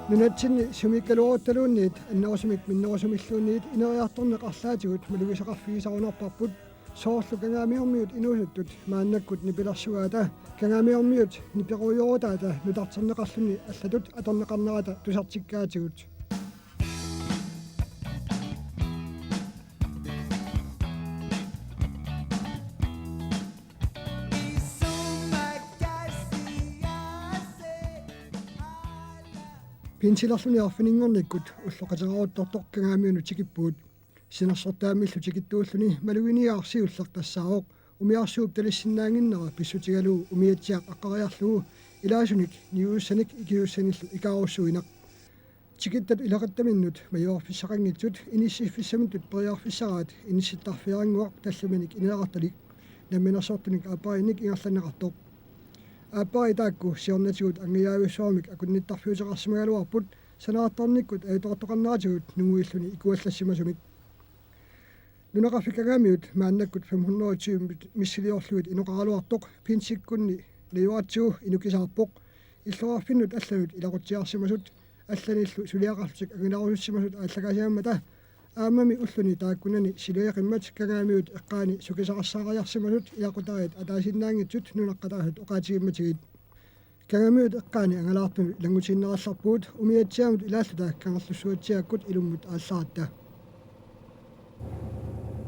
Nunatsinni sumikkaluoruttalunniit annerusumik minnerusumilluunniit ineriartorneqarlaatigut malugisaqarfiisarunarparput soorlu kangaamiormiut inuusuttut maannakkut nipilersuaata kangaamiormiut nipequyuorutaata nutarterneqarluni allatut atorneqarnerata tusartikkaatigut. Pinsilerluni arfiningornikkut ulloqateraruttortoq kangaamiunut tikippuut sinersortaamillu tikittuulluni maluiniaarsiullertassaaroq umiarsuup talissinnaanginnera pissutigaluu umiatsiaq aqqariarlugu ilaasunik niuussanik ikiussanillu ikaarussuinaq tikittat ilaqattaminnut majuarfissaqanngitsut inissiffissamitut periarfissaraat inissittarfiaranguaq tallamanik ineqartalik namminersortunik aparinik ingerlanneqartoq Apari taakku siornatigut angiaavissuarmik akunnittarfiuteqarsimagaluarput sanaattornikkut aitoqartoqarnaatigut nunguilluni ikuallassimasumik nunaqarfikangamiut maannakkut 520 missiliorluit inoqaraluartoq pinsikkunni liuatsiu inukisaarpoq illorarfinnut allanut ilaqutiarsimasut allanillu suliaqarlutik angilarusissimasut allakasiammata aamami ulluni taakkunani sileeqimmat kangamiut eqqaani sukisaqarsaaqajarsimasut ilaqutariat ataasinnaangitsut nunaqqatarasut oqaatigimmatigit kangamiut eqqaani angalaartumi langutiinnerallarpuut umiatsiamut ilaalluta kangerlussuatsiakkut ilummut aallaaratta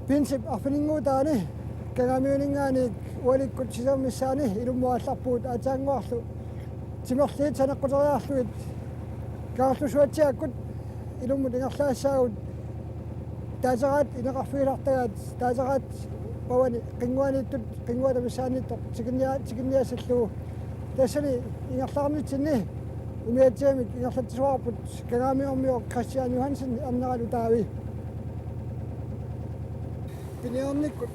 Pinsip arfininguutaani kangamiuningaani ualikkut sisermissaani ilummuallarpuut aataanguarlu timerliit saneqquteriarluit kangerlussuatsiakkut ilummut ingerlaassaagut taasaqaat ineqarfiilartagaat taasaqaat pawani qinguaniittut qinguatamissaanittoq tikinniasallugu tassani ingerlarnitsinni umiatsiamik ingerlattisuarput kangamiormior Christian Johansen amneralu taavi piniornikkut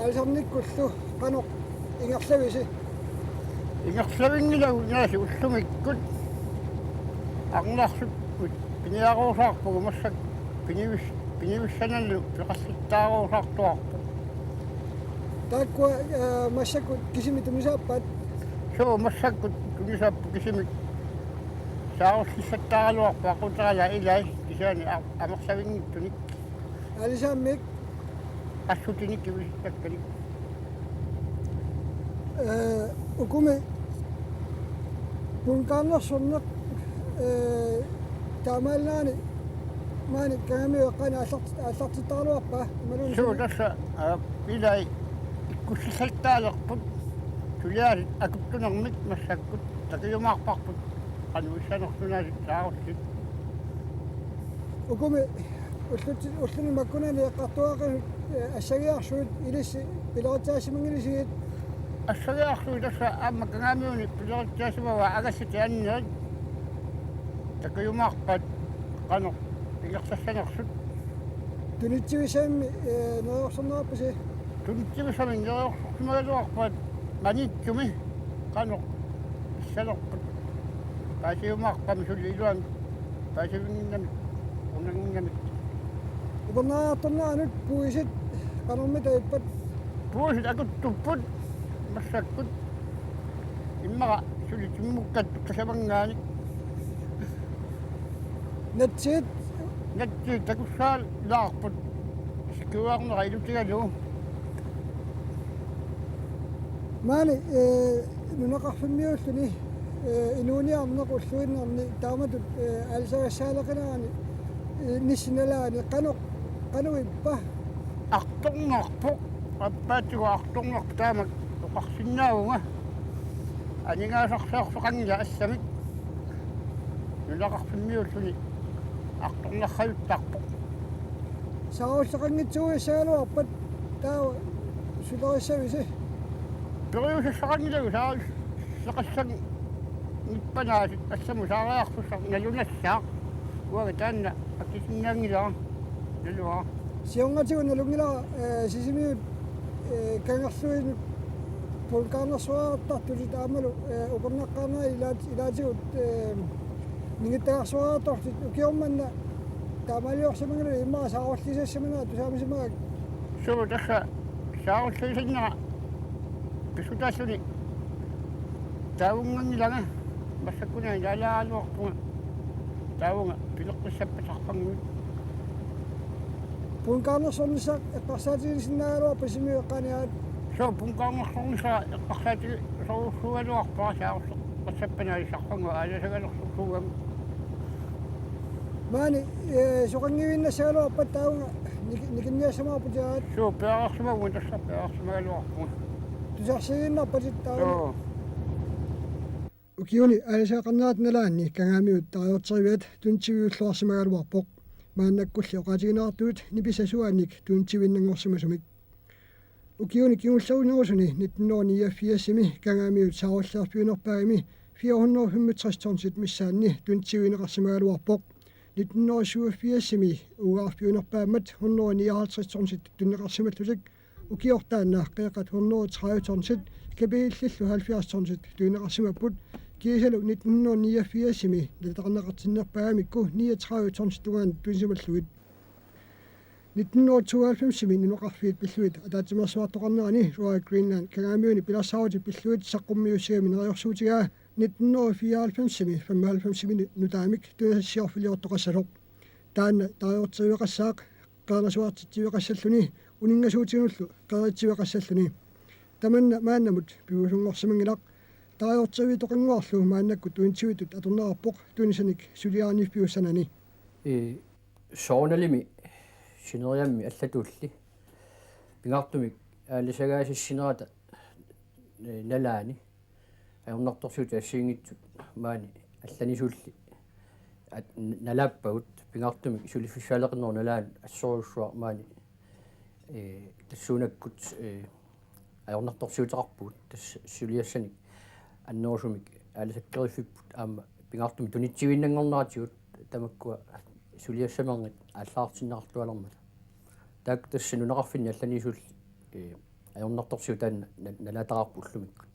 alisarnikkullu qanoq ingerlavisi ingerlavingilagu naasi ullumikkut aqnarsukkut piniaruusaarpugu massak pinivissanallu peqassittaaruusartuarpu taakkua massakkut kisimitumisaappaat suu massakkut tumisaappu kisimik saarussissattaaraluarpu aqutarala ilais kisaani amersavinngittunik alisaamik qassutinik kivistakkanik ukumi punkaannersorneq taamaalnaani maani kangamiu eqqaani аллартиттаралуарпа малуни suu tassa ilai ikkussissaltaalerput tuliaasit akuttunermik massakkut takiumaarparput qanuissanertunaasit saarussit ukumi ulluni makkunani eqqartuaqasut assagiarsuut ilissi pileritaasimangilisiit assaliarlui tassa aamma kangamiuni pileritaasimava agassiti anniat takiumaarpat qanoq ingersassanersut tunitsivisaammi nerorsornerapasi tunittivisamin nerorsorsimagaluarpat qaniittumi qanoq issalerput paasiumaarpami sulli iluan paasivinginnamik unanginnamik upernaartorneranut puisit qanermitaippat puusit akuttupput massakkut immaqa sulli timmukkattu qasamangaanik natsiit Natti takussaal laarput sikkuarnera ilutigalu maani nunaqarfimmiulluni inuuniarnequlluinnerni taamatut alisagassaalaqinaani nissinalaani qanuippa artornerpoq appaatigu artornerpu taamak oqarsinnaagunga aningaasarsaorsoqangila assamik nunaqarfimmiulluni artornerrajuttarpoq saarullaqanngitsuguissagaluarpat taawa sulerissavisi periusassaqangilagu saqassan nippanaasit assamu saariartussaq nalunassaaq uaga taanna akkisinnaangilaa nalua siongatigu nalungila sisimiut kangerluinut pulkaarnersuartartulit aamalu upernaqqaarnaa ilaatigut ningitaqarsuaratortit ukiormanna taamaliorsamangana imma saaqorlisassamana tusaamisimaak Suu tässä saavuttisinna pisutassuni taavungangilanga massakkuna ilaalaaluarpunga taavunga pileqqissappatarpangu punkaarnersornissaaq eqqarsaatigisinnaagaluar pasimiueqqaaniaat suu punkaarnersornisa eqqarsaati soruussualuarpaa saarsu qassappanalisarpangu aalasagalersuugan maani soqangivinnassagaluarpat taavunga nikinniassamaarputiaat suu peaqarsumagun tassa peaqarsumaluarpunga tusarsiginnarpatit taavunga suu ukiuni alisaqarnaat nalaanni kangaamiut tariorteriviat tuntiviulluarsimagaluarpoq maannakkulli oqatiginartuut nipisasuanik tuntivinnangorsimasumik ukiuni kiungullerunерусуни 1984-сими кангаамиут сааруллеэрпиунерпаагими 465 миссаанни tuntivineqarsimaгаluarpoq 1987-сими угаарпиунерпаамат 159 туннеқарсималлусик укиортааннаақ қеқат 130 кабииллиллу 70 туинеқарсимаппут кисалу 1989-сими латақарнеқартиннерпаагамикку 39 тугаан туисималлугит 1992-сими нунеқарфиит пиллуит атаатимерсуартоқарнерани Royal Greenland кангаамиуни пиларсаавати пиллуит саққуммиуссигами нериорсуутигаа 1994-сими 95-сими нутаамик туисассиорфилиортоқассалоқ таанна тариортериуеқассаақ қаанасуартитсивеқассаллуни унингасуутигуллу қеритсивеқассаллуни таманна мааннамут пиусунгорсимангилақ тариортериви тоқингуарлу мааннакку туинтивитут аторнерарпоқ тунисаник сулиаарниф пиуссанани соорналими синериамми аллатуулли пингартумик аалисагаасиссинерата налаани аернарторсуути ассиингитсут маани алланисулли налааппагут пингартумик сулиффиссаалеқиннер налаан ассоруссуар маани тассуунаккут аернарторсуутеқарпуут тасс сулиассаник аннерусумик аалисаккериффиппут аама пингартуми тунитсивиннангорнаатигут тамаккуа сулиассамернит аллаартиннеқартуалермала таак тасса нунеқарфинни алланисулли аернарторсуу таанна налаатақарпуллумик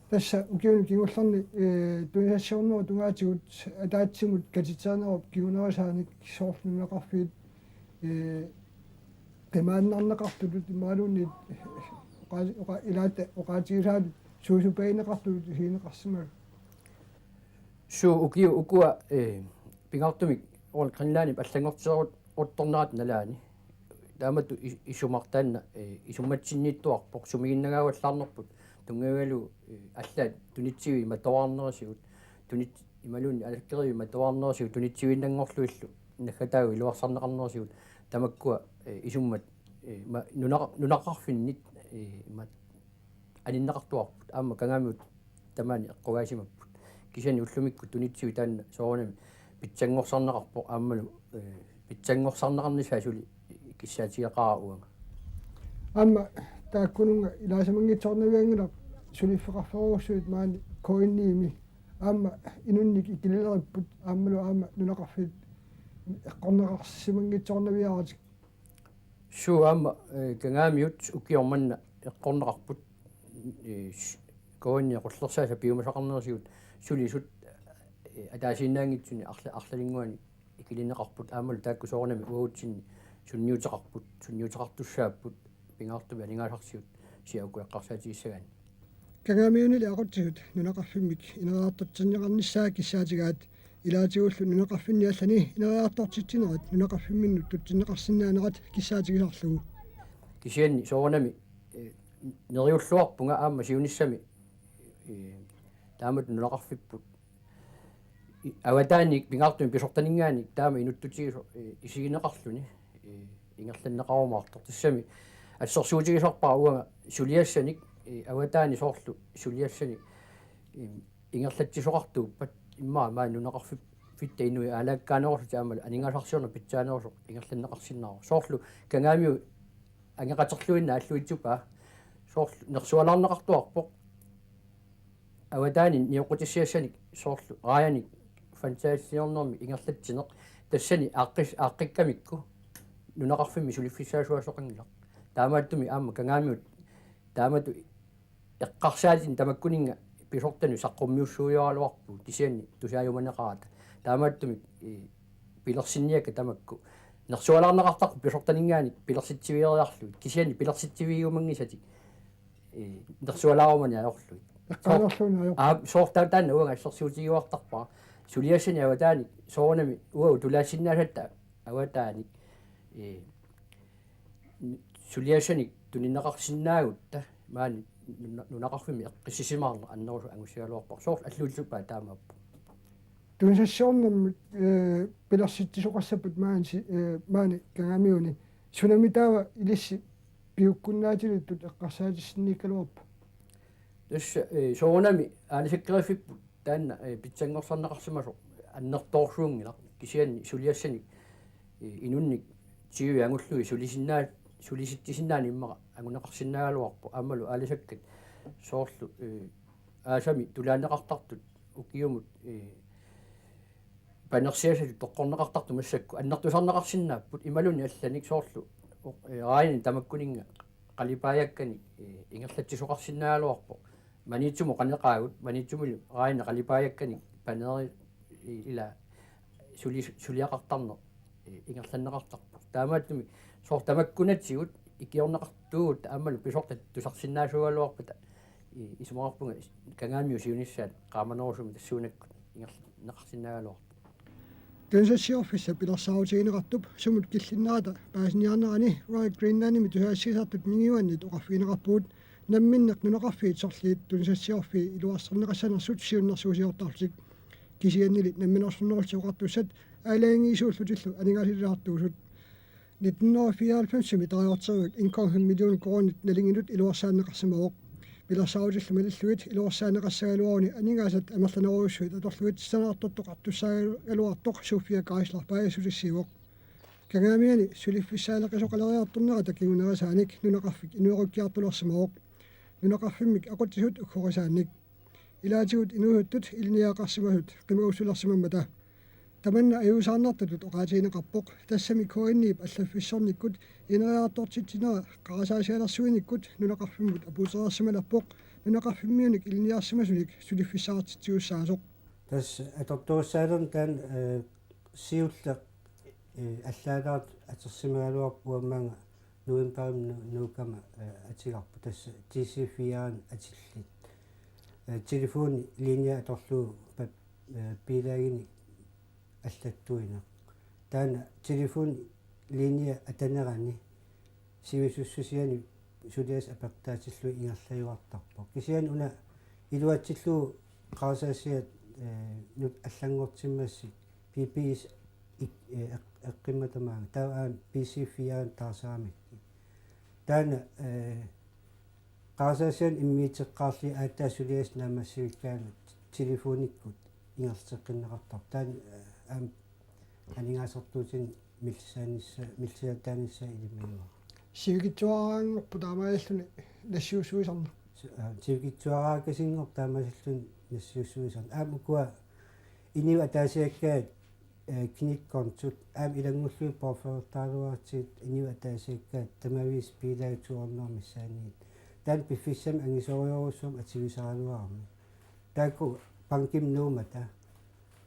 тасса укиуни кигуллерни туисассиорнеру тунгаатигут атаатсимут катитсаанерап кигунерасааник соорлунеқарфиит темааннарнеқартулут имаалуунни оқа илаата оqaатигисаат суусупаинеқартулут хинеқарсимага суу укиу укуа пингартумик ол гринланип аллангортерут отторнаат налаани таамату исумартаанна исумматсинниттуарпоқ сумигиннагауаллаарнерпут тунгавалу аллаат тунитсиви матуарнерисигут тунит ималуунни алаккериви матуарнерисигут тунитсивиннангорлуиллу наггатаагу илуарсарнеқарнерисигут тамаккуа исуммат нунақарфиннит имат аниннеқартуарпут аама кангаамиут тамаани эққугаасимаппут кисани уллумикку тунитсиви таанна соорнами питсангорсарнеқарпоқ ааммалу питсангорсарнеқарнисаа сули киссаатигеқаа уанга аама тааккунунга илаасамангитсорнавиангила сулиффеқарферуурсуит маани коинниими аама инунник икилилериппут ааммалу аама нунеқарфит эққорнеқарсимангитсорнавиаратик суу аама кангаамиут укиорманна эққорнеқарпут коинни қуллерсааса пиумасақарнерсигут сулисут атаасиннаангитсуни арлалингуани икилинеқарпут аамалу таакку соорнами уутсинни сунниутеқартуссааппут пингаартуми алингаасарсиут сиаукуэққарсаатигиссагаани кангаамиунили ақутсигут нунеқарфиммик инериартутсиннеқарниссаа киссаатигаат илаатигуллу нунеқарфинни аллани инериартортитсинерат нунеқарфимминну тутсиннеқарсинаанерат киссаатигисарлугу кисианни соорнами нериуллуарпунга аама сиуниссами таамат нунеқарфиппут аватааник пингаартуми писортанингааник таама инуттутигисо исигинеқарлуни ингерланнеқарумаартор тассами ассорсуутигисарпаа уага сулиассаник аватаани соорлу сулиассаник ингерлатсисоқартууппат иммаа маа нунеқарфип фитта инуи алааккаанерсу таамал анингаасарсиорна питсаанерсу ингерланнеқарсиннаару соорлу кангаамиу ангеқатерлуинна аллуитсупаа соорлу нерсуалаарнеқартуарпоқ аватаани ниоқутиссиассаник соорлу рааяник фантаасиорнерми ингерлатсинеқ тассани ааққиккамикку нунеқарфимми сулиффисаасуасоқангилақ таамааттуми аама кангаамиут таамату эққарсаатин тамаккунинга писортану саққуммиуссуйоалуарпу кисианни тусааюманеқарата таамааттумик пилерсинниакка тамакку нерсуалаарнеқартарпу писортанингаани пилерситсивиериарлуит кисиани пилерситсивиумангисати нерсуалаарумани аёрлуит Аққалерлуна соортаатаана уанга ассерсуутигуартарпаа сулиассани аватаани соорнами уау тулаассиннаасатта аватаани сулиассани туниннеқарсиннаагутта маани нунақарфими эққиссисимаарна аннерусу ангуссигалуарпар соор аллууллуппаа таамааппу тунсассиорнэрмут пилерситсисоқассапут маани кангамиуни сунамитаава илисси пиуккуннаатилуттут эққарсаатиссинниккалуарпа тусса соорнами аалисаккериффиппут таанна питсангорсарнеқарсимасо аннерторсуунгила кисианни сулиассани инунник тиуи ангуллуи сулиситтисиннаани иммаqa агунеқарсиннаагалуарпу аамалу аалисаккат соорлу аасами тулаанеқартартут укиумут панерсиасалу тоққорнеқартарту массакку аннертусарнеқарсиннааппут ималуни алланик соорлу раани тамаккунинга қалипааяккани ингерлатсисоқарсиннаагалуарпу манитсуму қанеқаагут манитсумулу раани қалипааяккани панери ила сулиақартарнер ингерланнеқартарпу таамааттуми соор тамаккунатсигут икиорнеқартуугут аамалу писортат тусарсиннаасугалуарпата исумаарпунга кангаамиу сиуниссаат qaamanerusumi тассуунаккут ингерланнеқарсиннаагалуарпу тунсассиорфисса пилерсаутигинеқартуп сумут киллиннаата паасниарнерани Royal Greenland-ими тусаассисартут мигиуаннит оқарфиинеқарпуут намминнеқ нунеқарфиит сорлиит тунсассиорфи илуарсернеқассанерсут сиуннэрсуусиортарлик кисианнилит намминерсернерулсиоқартуссат аалаангиисууллутиллу анигасилаартуусут 1994 тариортеруик 1,5 миллион кроонит налингилут илуарсааннеқарсимаоқ пилерсаутиллу малиллуит илуарсааннеқассагалуаруни анигасат амерланеруйуссуит аторлуит санаартоттоқартуссаагалуартоқ София Крайслер паасулиссивоқ кангаамиани сулиффиссаалеқисоқалериарторнера такигунерасааник нунеқарфик инуеруккиартулерсимаоқ нунеқарфиммик ақутсисут уккорисаанник илаатигут инуhuttut илниақарсимасут қимаусулерсимаммата таманна аюусаарнартутут оқаатигинеқарпоқ тассами коинниип аллаффиссорниккут инериартортитсинера қарасаасиалерсуиниккут нунеқарфиммут апуусериарсималарпоқ нунеқарфиммиуник илниарсимасуник сулиффиссаартитсиуссаасоқ тас аторторуссаалерн таан сиулла аллаалаат атерсимагалуарпуаммаага нуимпаам нуукама атигарпу тасса TC4-ан атиллит телефон линия аторлуу пилагини аллаттуина таана телефон линия атанерани сивисуссусиани сулиас апартаатиллу ингерлаюартарпо кисиан уна илуатсиллуу qaasaassiat nut аллангортиммасси PPS эққимматамаага таан PC4-ан таасаамикки таана qaasaassian иммиитеққарли ааттаасулиас наамассивиккаанут телефониккут ингертеққиннеқартар таан аам анигаасертуутин милсиатаанисса илимиуа сигитуараангорпу таамааллуни нассуусуисарна сигитуараакасингор таамааллун нассуусуисарна аамукуа инива таасиаккаат киниккорнтут аам илангуллуи порфертааруартит инива таасиаккаат тамавис пилаатуорнэрмиссааниит таан пиффиссам ангисориоруссум ативисаралуарми таакку панким нуумата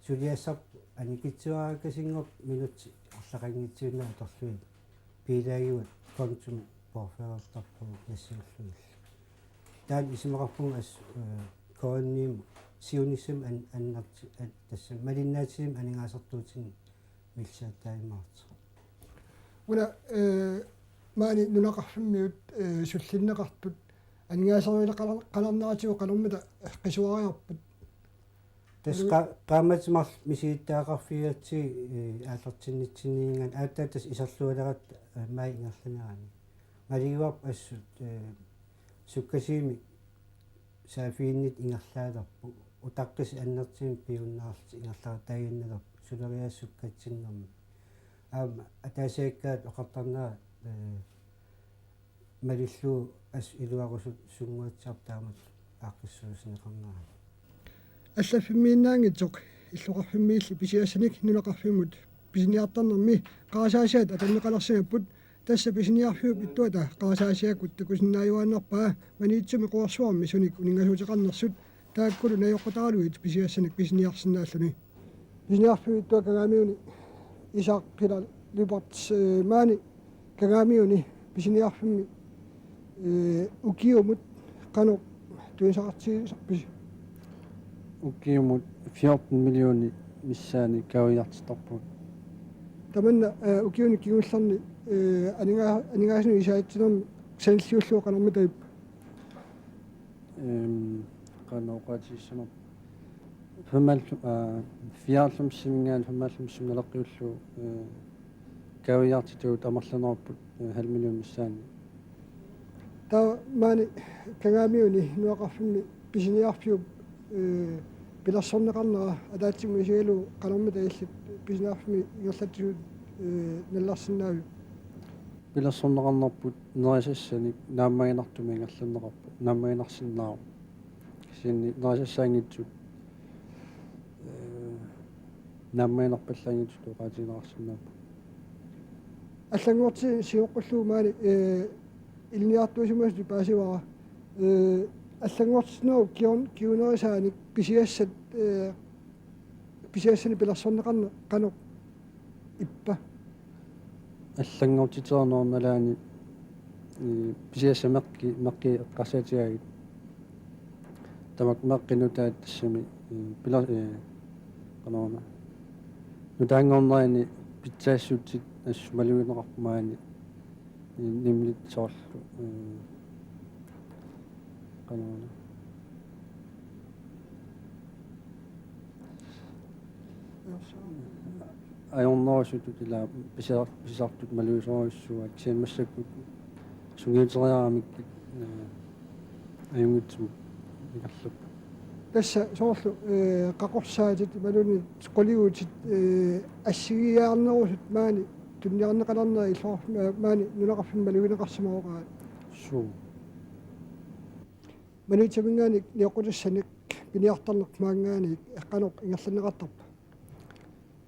сулиассар аникитсуаакасингор минут арлақангитсиунаа аторлуи пилаагиут контум порфертарпу нассууллуил таан исимақарпунга ас коонним сиунисэм аннарти тасса малиннаатсим анигаасертуутин милсааттаимаарт уна маани нунеқарфиммиут суллиннеқартут анигаасеруилеқаларнаатиу қалэрмата қисуариарпут тас qaamatimaq мисииттаақарфиатси ааллартиннитсининган ааттаатас исерлуалерат май ингерланерани малигуарп ассут суккасиими саафииннит ингерлаалерпу утаққис аннертим пиуннаарти ингерларатаагиннерп сулериассуккатсиннэрми аама атаасиаккаат оқартарнаа малиллуу ас илуарусут сунгуатсаартаамат ааққиссуусинеқарнаа аллаффиммииннаангитсоқ иллуқарфиммиилли писиассаник нунеқарфиммут писиниартарнэрми qaasaasaat атаннеқалерсимаппут тасса писиниарфиуп иттуата qaasaasaakут такусиннааюааннарпаа маниитсуми қуарсуарми суник унингасуутеқарнерсут тааккулу наёққутаралуит писиассаник писиниарсинааллуни писиниарфиу иттуа кангаамиуни исааққила либартс маани кангаамиуни писиниарфимми укиумут кану туисақартигисарпис укиумут 14 миллиони миссаани кауиартитарпут таманна укиуни кигулларни анигаасну исаатсинерми саниллиуллуу канарми таип канаоqaатиссама фэмал фиарлум симингаан фэмаллум симналаққиуллу кауиартитуут амерланерпут 1 миллион миссаани та маани кангаамиуни нуақарфимми писиниарфиу пилассорнеқарнера атаатсиму исигалу канарми таиллит писиниарфими ингерлатсуут налларсинаави пилассорнеқарнерпут нерисассани нааммагинартуми ингерланнеқарпут нааммагинарсиннаару синни нерисассаангитсут нааммагинарпаллаангитсут оqaатинерарсинааппу аллангуарти сиоққуллуу маани илниартуусимасти паасивара аллангуартиноо киунерисааник писиассани пилассорнеқарна кану иппа аллангортитернерналаани писиассамеқки меқки эққасаатиагит тамак меққинутаат тассами пила канаона нутаангорнерани питсаассуутсит ассу малуинеқарпумаани нимлит соорлу канаона аёрнерисутут ила писаартут малуисориуссуат сиаммассаккут сугиутериарамикки аюнгитсу игарлуп тасса соорлу қақорсаатит малуни қолигуутит ассигиаарнерусут маани тунниарнеқаларнери иллорф маани нунеқарфим малуинеқарсимаоқаа суу манитсамингаани ниоқутассаник пиниартарнеқ маангаани эққанеқ ингерланеқартарпа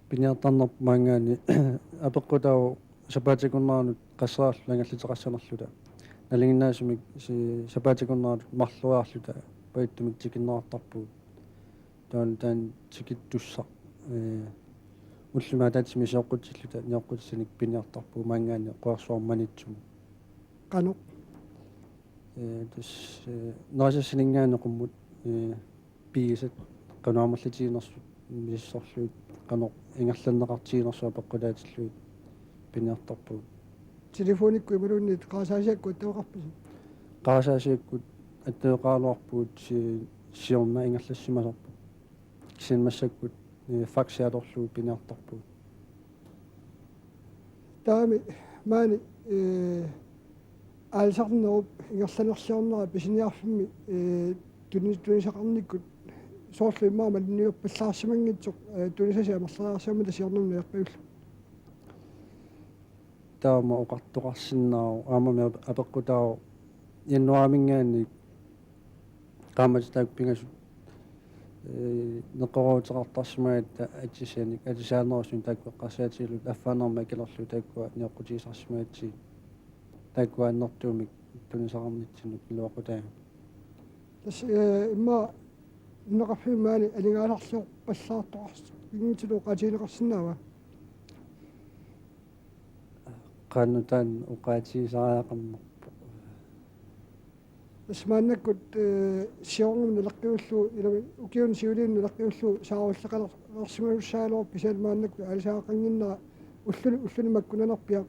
пиниартарнерп маангаани апеққутау сапаатикуннаанут qasseraarlu ангаллитеқассанерлута налингиннаасумик сапаатикуннаанут марлуаарлута паиттумик тикиннеартарпуут таан тикиттуссақ уллума таатсими сеоққутсиллута неоққутсаник пиниартарпуу маангаани қуарсуарманитсуму қанеқ тас наасассинингаанеқуммут пигисат канаамерлитигинерсут миссорлуит канеқ ингерланнеқартигинерсуа пеққулаатиллуит пиниартарпуут телефоникку ималуунниит qaasаасиакку аттеоқарписи qaasаасиаккут аттеоқаалуарпуут сиорна ингерлассимасарпу кисинмассаккут факсиалорлуу пиниартарпуут таами маани аалсарнеруп ингерланерлиорнера писиниарфимми тунисақарниккут соорлу имаама линниуппаллаарсимангитсоқ тунисаси амерлариарсиама тасиорнамна яққиуллу таама оқартоқарсиннаару аамами апеққутаа яннуаамингаани qaamатаак пингасу неқоруутерартарсимаат атсисааник атисаанерусун тааккуэққарсаатигалут аффаанерма килерлу тааккуа неоққутигисарсимаатси тааккуа аннэртуумик тунисақарнитсинут илуақутаа тас имма нуқарфимаани алингааларлуоқ паллаартоқарс ингитилу qatiineqarsinnaava qaannutaан uqaatigisaraaqamma тасмааннаккут сиорнум налаққиуллу илами укиун сиулиин налаққиуллу сааруллеқалерсимагуссаалоор писаалмааннакку алисаақангиннера уллунимаккунанарпиақ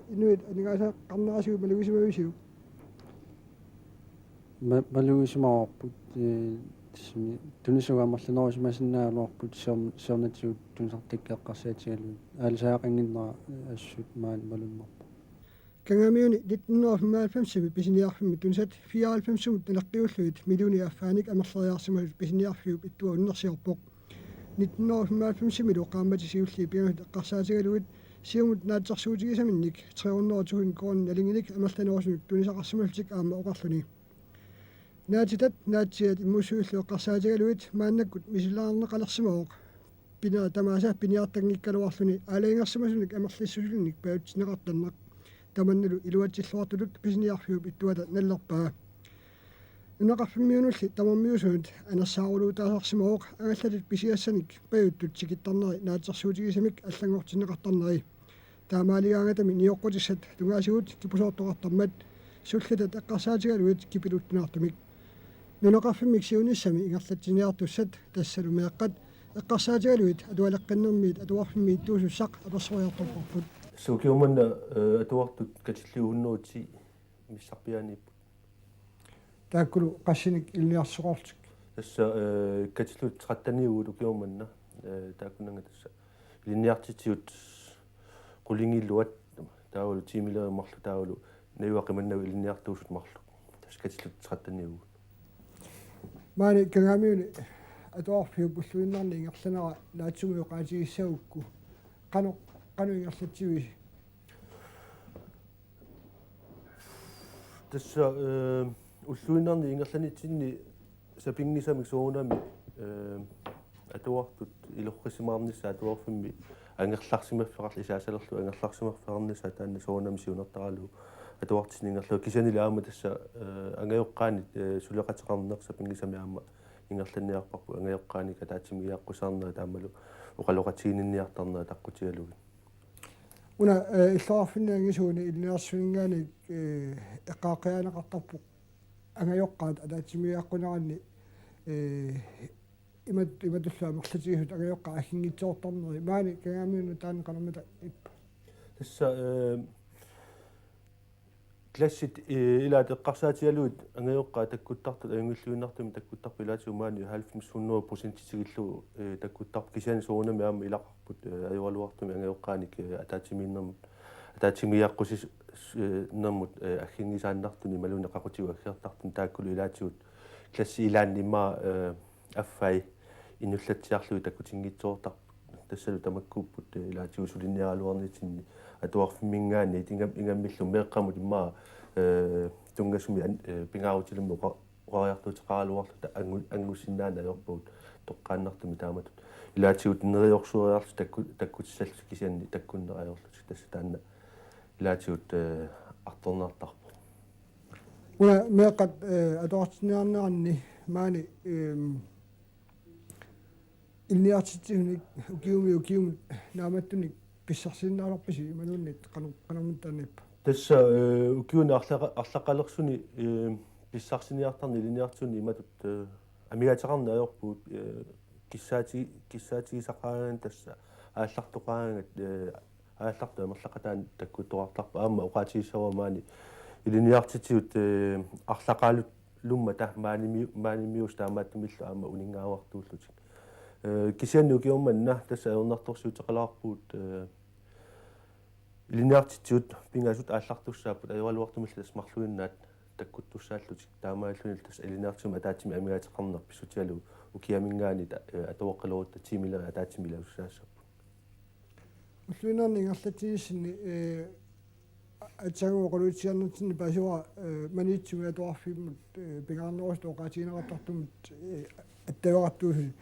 инуит анигааса қарнерасиу малугисимависиу малугисимаарпут тисми тунисугаамерлинерусимасиннаалуарпут сиорнатиут тунисартиккеэққарсаатигалуит алисаақангиннера ассут маан малуннерпу кангаамиуни 1995 писиниарфимми тунсат 94 налаққиуллуит милуни аффааник амерлериарсималут писиниарфиуп иттуа уннерсиорпоқ 1995 милу qaammatisiulli пианут эққарсаатигалуит сиумут наатсарсуутигисаминник 300 крон налингиник амерланерусуник тунисақарсималутик аама оқарлуни наатитат наатсиат иммусуиллу эққарсаатигалуит мааннаккут мисилаарнеқалерсимаоқ пина тамааса пиниартангиккалуарлуни алаингерсимасуник амерлиссусулник паутсинеқартаннақ таманнилу илуатсиллуартулут писиниарфиуп иттуата наллерпаа нунеқарфиммиунулли тамаммиусуут анассаарулуутаасарсимаоқ агаллалит писиассаник паюттут сикиттарнери наатерсуутигисамик аллангортинеқартарнери таамаалигаангатами ниоққутиссат тунгаасигут кипусоортоқартармат суллитат эққарсаатигалуит кипилуттунаартумик нунеқарфиммик сиуниссами ингерлатсиниартуссат тассалу меэққат эққарсаатигалуит атуалеққиннэрмиит атуарфиммиит туусуссақ аперсуариарторпарпут сукиуманна атуартут катиллиугуннуути миссарпианииппут тааккулу qassinik илниарсоқартик тасса катиллут траттаниугу лукиуманна тааккуннага тасса илинниартитиут qulingilluat таавалу тимилериммарлу таавалу наюақиманнау илинниартуусут марлу тас катиллут траттаниугу маани кангамиуни атуарфиуппуллуиннарни ингерланера наатсумиоқаатигиссагукку қано ингерлатсиви тасса уллуиннарни ингерланитсинни сапингисамик суунами атуартут илоррисимаарнисса атуарфимми ангерларсимаффеқарли исаасалерлу ангерларсимаффеқарнисса таанна суунами сиунертаралу атуартисни ингерлу кисанили аама тасса ангайоққаани сулеқатеқарнеқ сапингисами аама ингерланниарпарпу ангайоққаани катаатсимигиаққусаарнера таамалу оқалоқатигининниартарнера таққутигалуги уна иллоарфинниангисууни илниарсуингаани эққаақианеқартарпу ангайоққаат атаатсимигиаққунеранни иматуллаа мерлатигисут ангайоққа аггингитсоортарнери маани кангамиуну таан канамата иппа тасса классит илаат эққарсаатигалуит ангайоққаа таккуттартут аюнгиллуиннартуми таккуттарпу илаатиумаани 90% тигиллу таккуттарпу кисаани суунами аама илақарпут аюалуартуми ангайоққааник атаатимиаққусис нэрмут аггингисааннартуни малуна қақутигу аггиартартун тааккулу илаатиут класси илааннимаа аффай иннуллатсиарлуи таккутингитсоортар тассалу тамаккууппут илаатигу сулинниаралуарнитинни атуарфиммингаани ингаммиллу меэққамут иммаа тунгасуми пингаарутилумми оqaриартуутеқаралуарлута ангусиннаана аёрпуут тоққааннартуми тааматут илаатигут нериорсуариарлу таккутиссаллу кисианни таккуннераёрлутик тасса таанна илаатигут арторнеартарпу уна меэққат атуартинниарнеранни маани илниартитсигуник укиуми нааматтуник писсарсиннаалерписи иманууннит канаммутааниппа тасса укиуни арлаққалерсуни писсарсиниартарни илиниартуни иматут амигатеқарна аёрпуут киссаатигисақаагаан тасса ааллартоқаагат аалларту амерлақатаан таккуттоқартарпа аама оqaатигиссавамаани илиниартитиут арлақаалут лумма та мааними таамааттумиллу аама унингаавартууллутик кисианну киумманна тасса аернарторсуутеқалаарпуут илиниартитсуут пингаасут ааллартуссааппут аюалуартумилла тасмарлуиннаат таккуттуссааллутик таамааллунил тасса илиниартима атаатими амигаатеқарнер писсутиалу укиамингаани атуоққалуутта тимилери атаатимилаусаасаппу уллуинарни ингерлатигиссини атсагуоқалуутсиарнатсини пасуа маниитсуми атуарфиммут пингаарнерусто оqaатигинеқартартумут аттавеқартуусу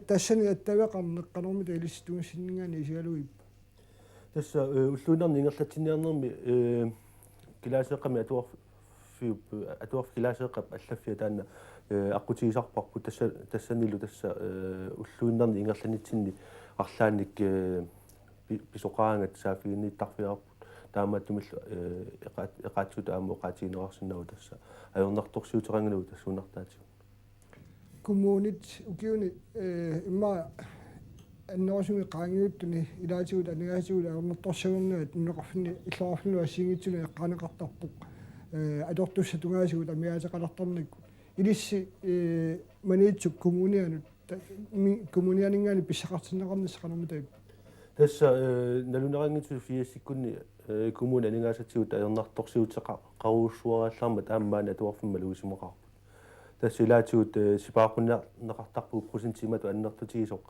тассани аттавеқарнеққанормита илисситуунсиннгаани исигалуиппа тасса уллуинарни ингерлатсиниарнерми килаасеққами атуарф килаасеққап аллаффиа таанна аққутигисарпарпу тассанилу тасса уллуиннарни ингерланитсинни арлааник писоқаангат саафигинниттарфиарпут таамааттумиллу эқаатсута аама оqaатигинерарсиннагу тасса аернарторсуутеранганагу тассунартаатигу коммунит укиуни имма аннерсуми qaangiuttuni ilaatiguut anigaasiguut aernertorsagunnуат нуқарфинни иллоорфинну ассигитсуни эққанеқартарпуq адортуссатунгаасигут амигаатеқалартарникку илисси маниитсук коммунианут коммунианингаани писсақартиннеқарниссақанэрмутаип тасса налунерангитсу фиассиккунни коммуна анигаасатсигут аернарторсиутеқа қарууссуараалларма тааммаана туарфимма луисимоқарпут тасса илаатигут сипаақуннеқартарпу просентимату аннертутигисоқ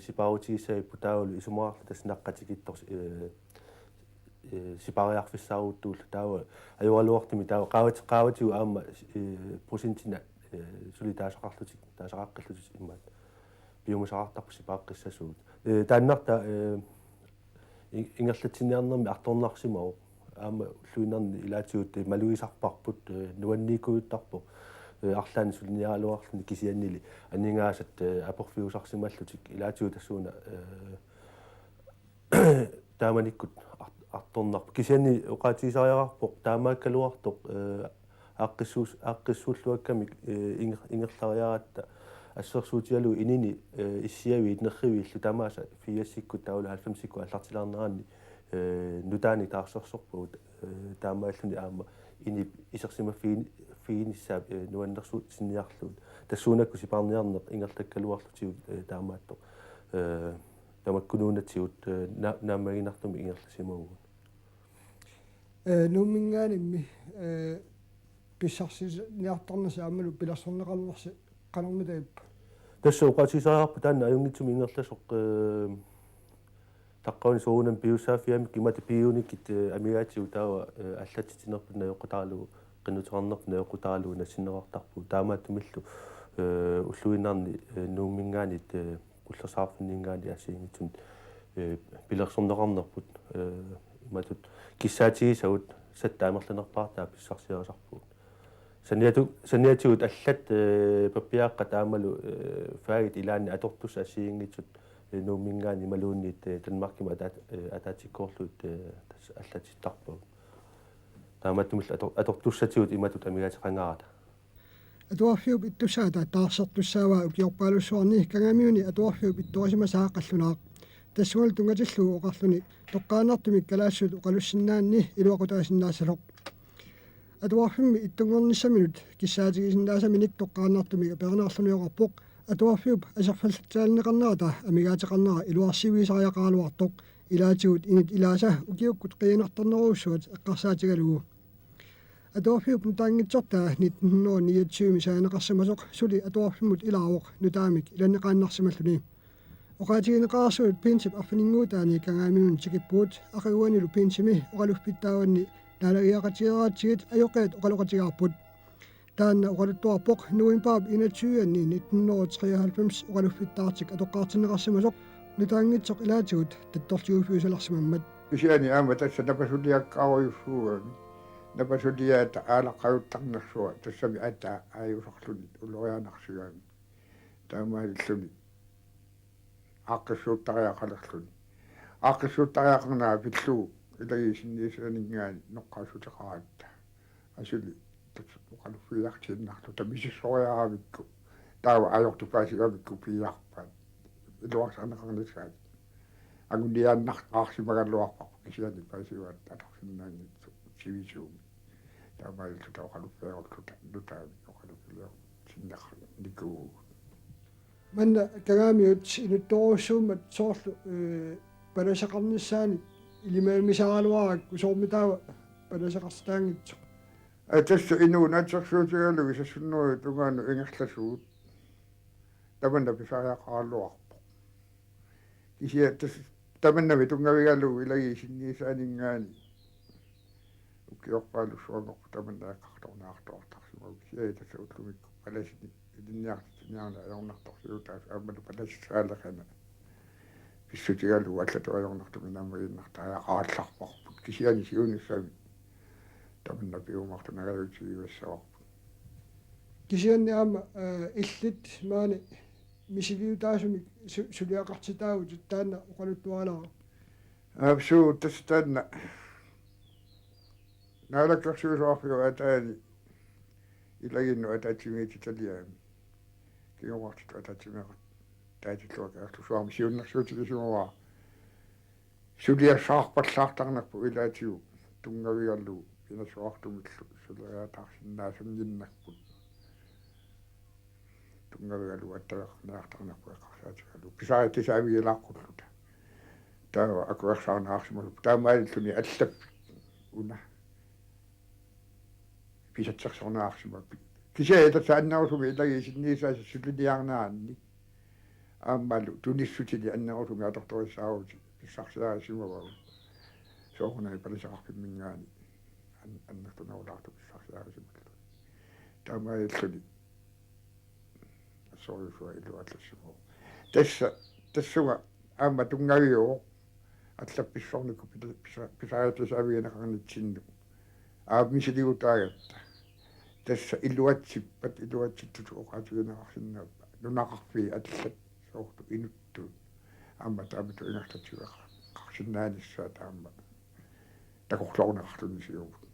сипаутигиссаиппу таавалу исумаарла тасса наққатигитторс сипариарфиссааруттуулла таава аюалуартими таава qaаватигу аама просентина сулитаасақарлутик таасақаққиллутик иммаат биумусақартарпу сипааққиссасуут тааннарта ингерлатсиниарнерми арторнаарсимау аама луинарни илаатигут малуисарпарпут нуанникуйуттарпо арлаани сулниаалуарлни кисианнили анингаасат апорфиусарсималлутик илаатигу тассууна тааманиккут арторнарпу кисианни оqaатисариарарпоq таамааккалуартоq ааққиссууллуакками ингерлариаратта ассерсуутиалу инини иссиави итнерривииллу тамааса фиассиккут таула 90-сикку аллартилаарнераанни нутаани таарсерсорпуут таамааллуни аама ини исерсима фииниссаап нуаннерсуут синниарлуут тассуунакку сипаарниарнеқ ингерлаккалуарлутигут таамаатто тамаккунуунатсигут наамагинартуми ингерласимагугут нуммингаанimmi писсарсис ниарторнаса аммалу пилассорнеқарнерси канармитаиппа тасса оqaатисариарпу таанна аюнгитсуми ингерласоқ таққауни соонам биусаафиами кимата пиуниккит амигаатигу таава аллатитинерпна йоқутаалугу qinnuteqarnerpuna yoqutaalugu nasinneqartarpu taamaattumillu уллуинаарни нууммингаанит qullersaarfinniingaani asiingitsun pilersorneqarnerput imatut kissaatigисагут саттаамерланерпаартаа писсарсиерисарпуут саниатигут аллат паппиааққа таамалу фаагит илаани атортус асиингитсут нууммингаани малуунниит танмаркима атаатиккоорлуут аллатиттарпу таамааттумилла атортуссатигут иматут амигаатеқангаата атуарфиуп иттусаата таарсертуссааваа укиорпаалуссуарни кангамиуни атуарфиуп иттуасимасааққаллунаа тассуал тунгатиллуу оқарлуни тоққаанартумик калаассут оқалуссиннаанни илуақутаасиннаасалоқ атуарфимми иттунгорниссаминут киссаатигисиннаасаминик тоққаанартумик пернеарлуниоқарпоқ атуарфиуп асерфаллатсаалнеқарнерата амигаатеқарнера илуарсивисариақаалуартоқ илаатигут инит илааса укиуккут қиинартарнеруussуат эққарсаатигалугу атуарфиуп нутаангитсортаа 1929 саанеқарсимасоқ сули атуарфиммут илаавоқ нутаамик иланнеқааннарсималлуни оqaатигинеқарсуут принцип арфинингуутаани кангааминун тикиппуут ақагуанилу принцими оқалуффиттааванни налагиақатиераатсигит аёққаат оқалоқатигаарпут таанна оқалуттуарпоқ нуимпаап инатсуианни 1993 оқалуффиттаартик атоққаартинеқарсимасоқ нутаангитсоқ илаатигут таттортигуфиусаларсимаммат кисиани аама тасса напасулиаккааруйуссуугани напасулиаата аалаққаюттарнерсуа тассами ата ааюсарлуни улорианарсугаами таамааллуни аққиссууттариақалерлуни аққиссууттариақарнаа пиллуу илагисинниисаанингаани ноққаасутеқаратта асули оқалуффиартииннарлу тамисиссориаравикку таава аёртупаасигавикку пиарпаат илуарсарнеқарнисаат агуниааннартаарсимагаллуарпар кисиани паасиваат атарсиннаангитсу сивисууми таамааллу таоқалуффиарлута нутаами оқалуффилиар синнарлу никуу манна кагамиут инутторуссуумат соорлу паласақарниссаани илимаамисаалуарак усоормитаава паласақарстаангитсо атассу инуунатсерсуутигалу исассуннуи тунгаану ингерласуут таманна писариақааллуарпо кисия таманнами тунгавигалу илагисинниисаанингаани укиорпаалуссуангорпу таманнааққарторнаартуартарсимау кисия тасса утлумикку паласини идинниартиниарна аёрнарторсиутаас аамалу палассаалерана писсутигалу аллату аёрнартуми наамагиннартариақаалларпарпут кисиани сиунissами таманна пиумартунагаюутигивассаварпу кисианни аама иллит маани мисивиутаасумик сулиақартитаагут таанна оқалуттуалаа абсуу тастаанна наалаккарсуусуарфиу атаани илагинну атаатимиититалиаами киумарту атаатимеқат таатиллуакаарлусуарми сиуннэрсуутигисумава сулиассаарпаллаартарнарпу илаатигу тунгавигаллу инасуартумиллу сулериатаарсиннаасамгиннарпут тунгавигаллу аттавеқарнаартарнарпу эққарсаатигалу писаатисаавигилааққуллута таава акуерсаарнаарсималу таамааллуни аллап уна писатсерсорнаарсимаппи кисаата сааннарусуми илагисинниисааса суллиниарнаанни ааммалу туниссутили аннерусуми аторториссаавути писсарсиарисимавау соорнай палисақарпиммингаани аннартунерулаарту писсарсиарисималлу таамааллуни ассориусуа илуаллассимау тассуга аама тунгавиоо атлапписсорнику писариатласаавиганақарнитсинну мисилиутаагатта тасса илуатситтуту оқаатугинеқарсиннааппа нунақарфи атлат соорту инутту аама таамату ингерлатсуеқа қарсиннааниссаа таама такорлорнеқартунисиугу